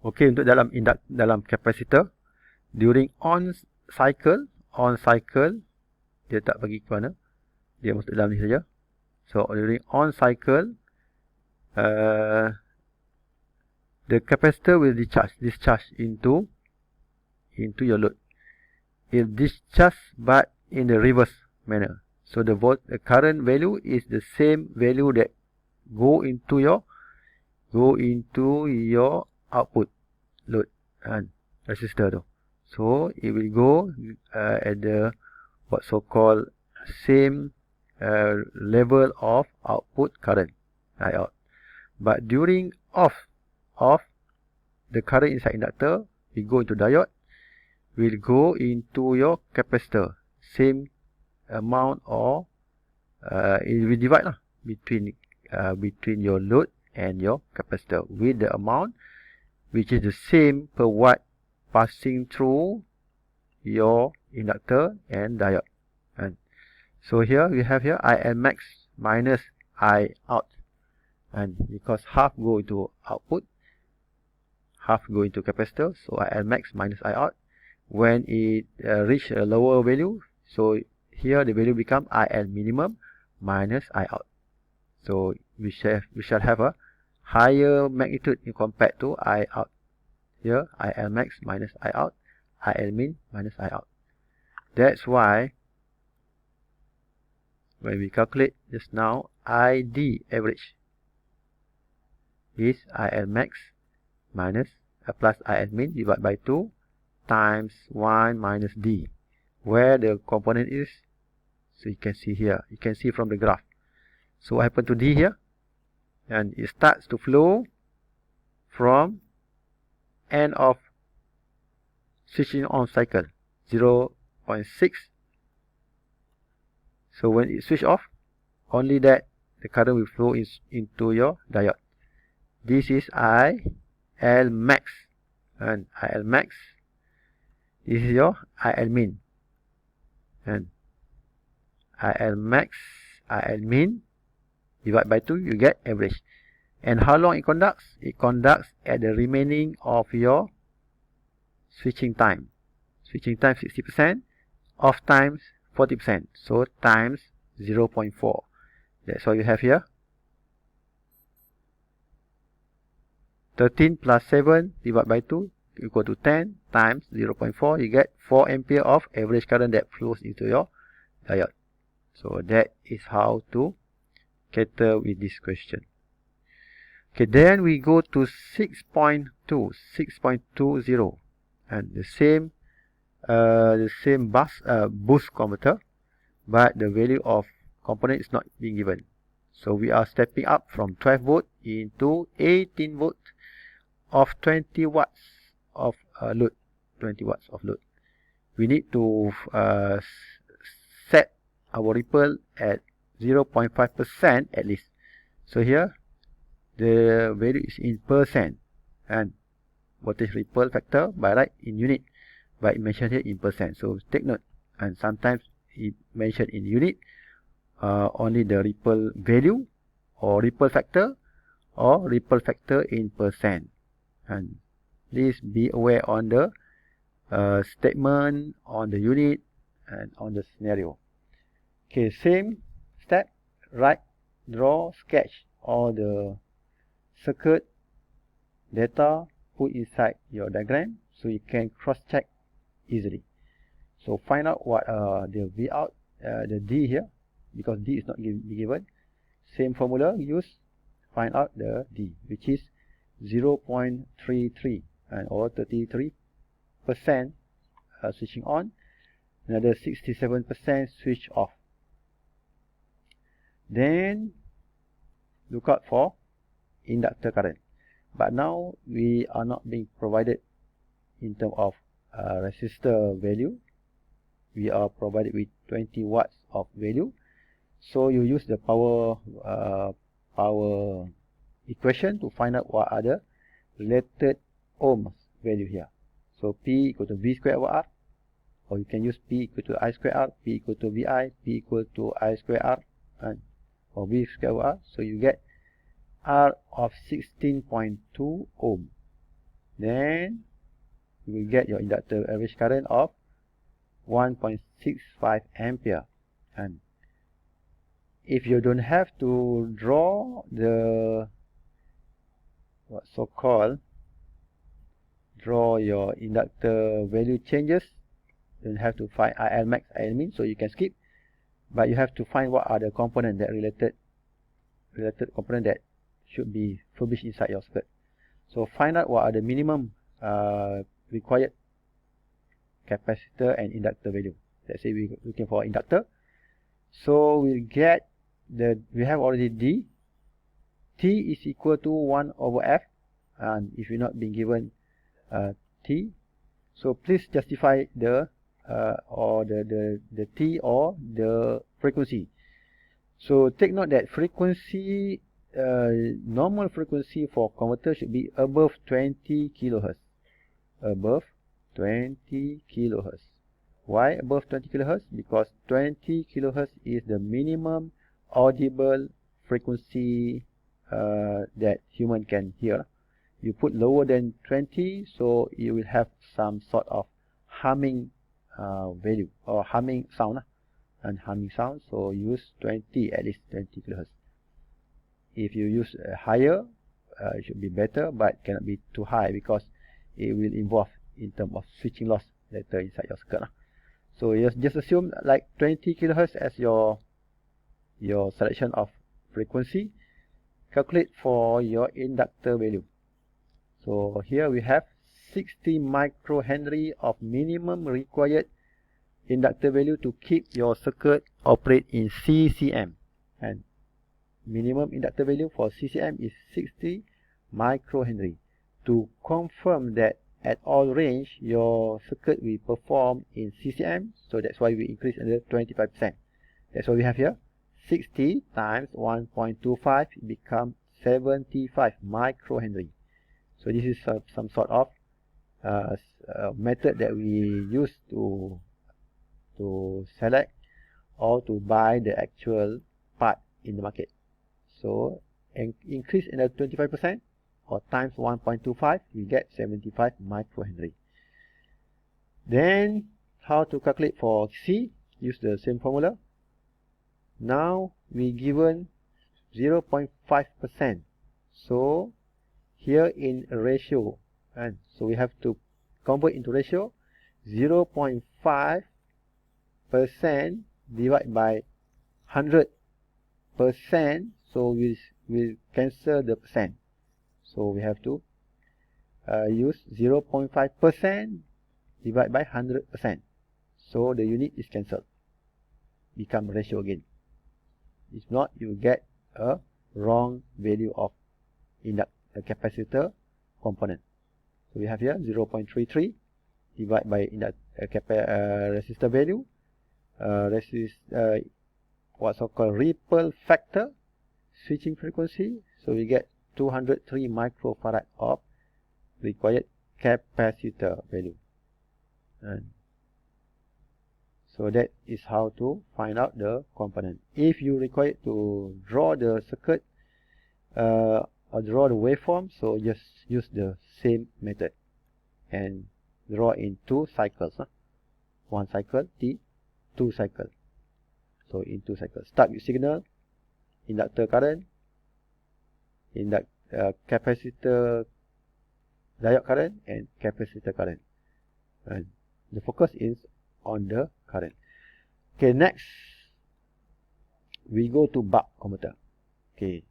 Okey, untuk dalam capacitor, during on cycle dia tak bagi ke mana, dia masuk dalam ni saja. So during on cycle, the capacitor will discharge into your load. It discharge but in the reverse manner. So the current value is the same value that go into your output load and resistor tu. So it will go at the what so called same level of output current, out. But during off, the current inside inductor will go into diode, will go into your capacitor, same amount, or it will divide lah between your load and your capacitor with the amount which is the same per watt passing through your inductor and diode. And so here we have here IL max minus I out, and because half go into output, half go into capacitor, so IL max minus I out. When it reach a lower value, so here the value become IL minimum minus I out. So we shall have a higher magnitude in compared to I out. Here IL max minus I out, IL min minus I out. That's why when we calculate just now, ID average is IL max minus plus IL min divided by 2 times 1 minus D, where the component is. So you can see here, you can see from the graph. So what happened to D here? And it starts to flow from end of switching on cycle 0.6. So when it switch off, only that the current will flow into your diode. This is IL max, and IL max, this is your IL min, and IL max, IL min divided by 2, you get average. And how long it conducts? It conducts at the remaining of your switching time. Switching time 60%, off times 40%. So times 0.4. That's all you have here. 13 plus 7 divided by 2 equal to 10 times 0.4. You get 4 ampere of average current that flows into your diode. So that is how to cater with this question. Okay, then we go to 6.20, and the same boost converter, but the value of component is not being given. So we are stepping up from 12 volt into 18 volt of 20 watts of load. 20 watts of load. We need to set our ripple at 0.5% at least. So here the value is in percent, and voltage ripple factor by right in unit, but it mentioned here in percent. So take note, and sometimes it mentioned in unit, only the ripple value or ripple factor in percent. And please be aware on the statement, on the unit, and on the scenario. Okay, same step, write, draw, sketch all the circuit data, put inside your diagram so you can cross-check easily. So find out what the V out, the D here, because D is not given. Same formula use, find out the D, which is 0.33 or 33% switching on, another 67% switch off. Then look out for inductor current, but now we are not being provided in terms of resistor value. We are provided with 20 watts of value, so you use the power equation to find out what are the related ohms value here. So P equal to V squared over R, or you can use P equal to I squared R, P equal to VI, P equal to I squared R, and or V squared over R. So you get R of 16.2 ohm. then you will get your inductor average current of 1.65 ampere. And if you don't have to draw the draw your inductor value changes, you don't have to find IL max, IL min, so you can skip. But you have to find what are the components that related component that should be furbished inside your circuit. So find out what are the minimum required capacitor and inductor value. Let's say we're looking for inductor. So we have already D. T is equal to 1 over F, and if you're not being given T, so please justify the T or the frequency. So take note that frequency, normal frequency for converter should be above 20 kilohertz. Above 20 kilohertz. Why above 20 kilohertz? Because 20 kilohertz is the minimum audible frequency that human can hear. You put lower than 20, so you will have some sort of humming value or humming sound. And humming sound, so use 20, at least 20 kilohertz. If you use higher, it should be better, but cannot be too high because it will involve in terms of switching loss later inside your circuit. So just assume like 20 kilohertz as your selection of frequency. Calculate for your inductor value. So here we have 60 microhenry of minimum required inductor value to keep your circuit operate in CCM. And minimum inductor value for CCM is 60 microhenry. To confirm that at all range your circuit will perform in CCM, so that's why we increase another 25%. That's what we have here. 60 times 1.25 becomes 75 microhenry. So this is some sort of method that we use to select or to buy the actual part in the market. So increase another 25% or times 1.25, we get 75 microhenry. Then how to calculate for C? Use the same formula. Now we given 0.5%. So here in a ratio, and so we have to convert into ratio. 0.5% divided by 100%, so we'll cancel the percent. So we have to use 0.5% divided by 100%. So the unit is cancelled, become ratio again. If not, you get a wrong value of capacitor component. So we have here 0.33 divided by resistor value, what's called ripple factor, switching frequency. So we get 203 microfarad of required capacitor value. And so that is how to find out the component. If you require to draw the circuit or draw the waveform, so just use the same method and draw in 2 cycles. One cycle T, 2 cycles. So in 2 cycles. Start with signal, inductor current, capacitor diode current, and capacitor current. And the focus is on the current. Okay, next we go to buck converter. Okay,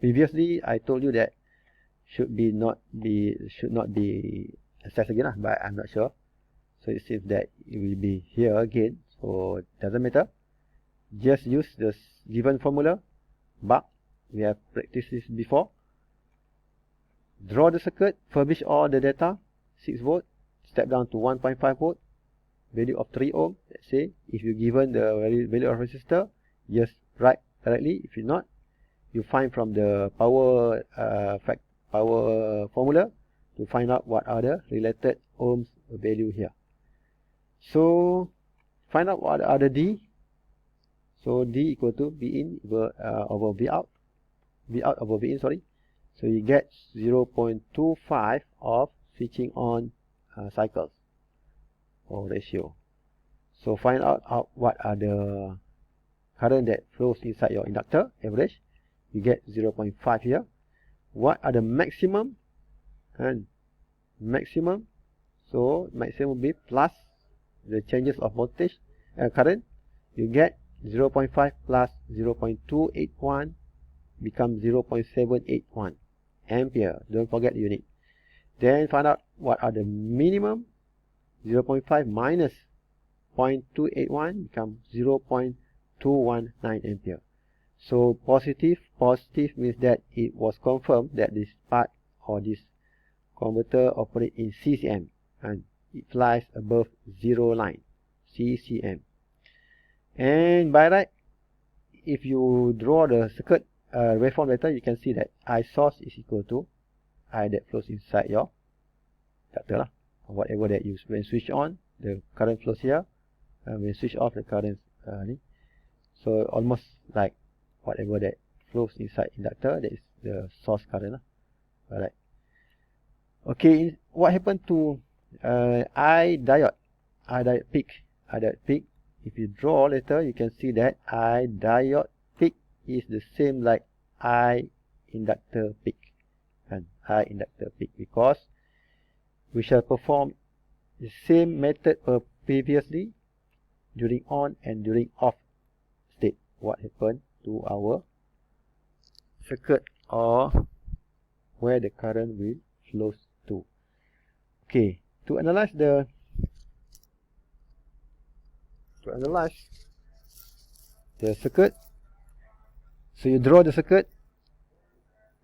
previously I told you that should not be assessed again, but I'm not sure. So it seems that it will be here again. So it doesn't matter. Just use the given formula. Buck. We have practiced this before. Draw the circuit. Furbish all the data. 6 volt. Step down to 1.5 volt. Value of 3 ohm. Let's say if you given the value of resistor, just write directly. If you not, you find from the power formula to find out what are the related ohms value here. So find out what are the D. So D equal to V in over V out. V out over V in, sorry. So you get 0.25 of switching on cycles or ratio. So find out what are the current that flows inside your inductor, average. You get 0.5 here. What are the maximum? And maximum, so maximum will be plus the changes of voltage, current. You get 0.5 plus 0.281 becomes 0.781 ampere. Don't forget the unit. Then find out what are the minimum. 0.5 minus 0.281 becomes 0.219 ampere. So positive means that it was confirmed that this part or this converter operates in CCM and it flies above zero line, CCM. And by right, if you draw the circuit waveform later, you can see that I source is equal to I that flows inside your inductor, whatever that you when switch on, the current flows here, and when switch off, the current so almost like whatever that flows inside inductor, that is the source current. Alright. Okay, what happened to I diode peak? I diode peak. If you draw later, you can see that I diode peak is the same like I inductor peak, and I inductor peak, because we shall perform the same method previously during on and during off state. What happened to our circuit or where the current will flows to. Okay, to analyze the circuit, so you draw the circuit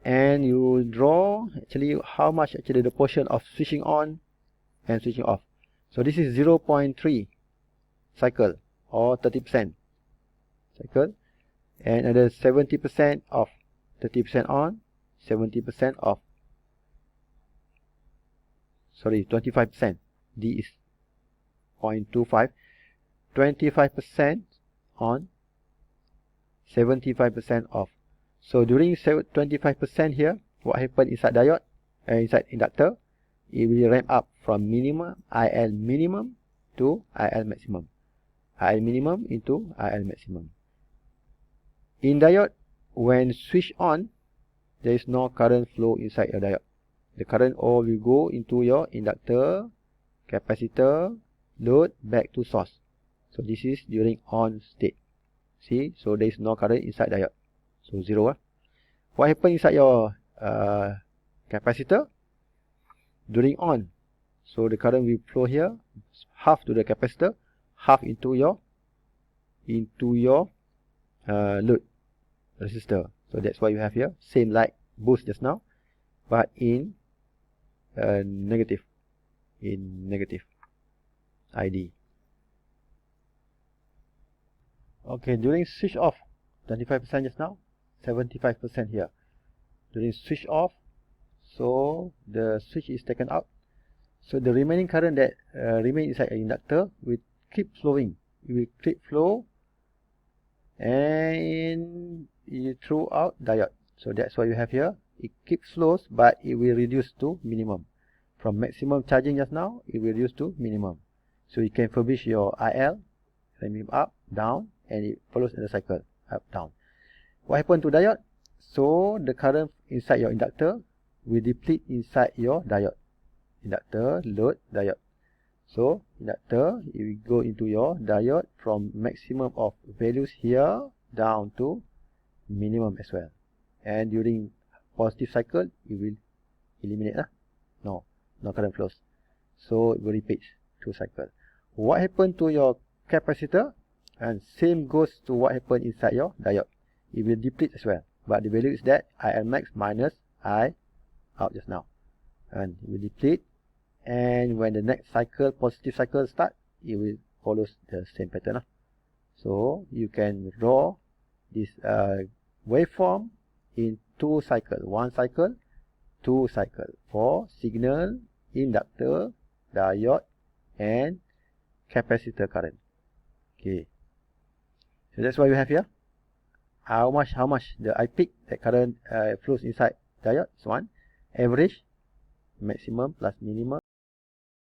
and you draw actually how much actually the portion of switching on and switching off. So this is 0.3 cycle or 30% cycle, and another 70% off, 30% on, 70% off. Sorry, 25%. D is 0.25. 25% on, 75% off. So during 25% here, what happened inside diode, inside inductor, it will ramp up from minimum IL minimum to IL maximum. IL minimum into IL maximum. In diode, when switch on, there is no current flow inside your diode. The current all will go into your inductor, capacitor, load, back to source. So this is during on state. See, so there is no current inside diode. So 0. What happens inside your capacitor? During on, so the current will flow here, half to the capacitor, half into your load resistor. So that's why you have here, same like boost just now, but in negative ID. Okay, during switch off, 25% just now, 75% here. During switch off, so the switch is taken out. So the remaining current that remain inside an inductor will keep flowing. It will keep flow, and you throw out diode. So that's why you have here. It keeps flows, but it will reduce to minimum. From maximum charging just now, it will reduce to minimum. So you can furbish your IL, ramping up, down, and it follows in the cycle, up, down. What happened to diode? So the current inside your inductor will deplete inside your diode. Inductor, load, diode. So inductor, it will go into your diode from maximum of values here down to minimum as well. And during positive cycle, it will eliminate. No current flows. So it will repeat 2 cycles. What happened to your capacitor? And same goes to what happened inside your diode. It will deplete as well. But the value is that IL max minus I out just now. And it will deplete. And when the next cycle, positive cycle start, it will follow the same pattern. So you can draw this waveform in 2 cycles. 1 cycle, 2 cycles for signal, inductor, diode, and capacitor current. Okay. So that's what we have here. How much the I peak that current flows inside diode is 1. Average maximum plus minimum.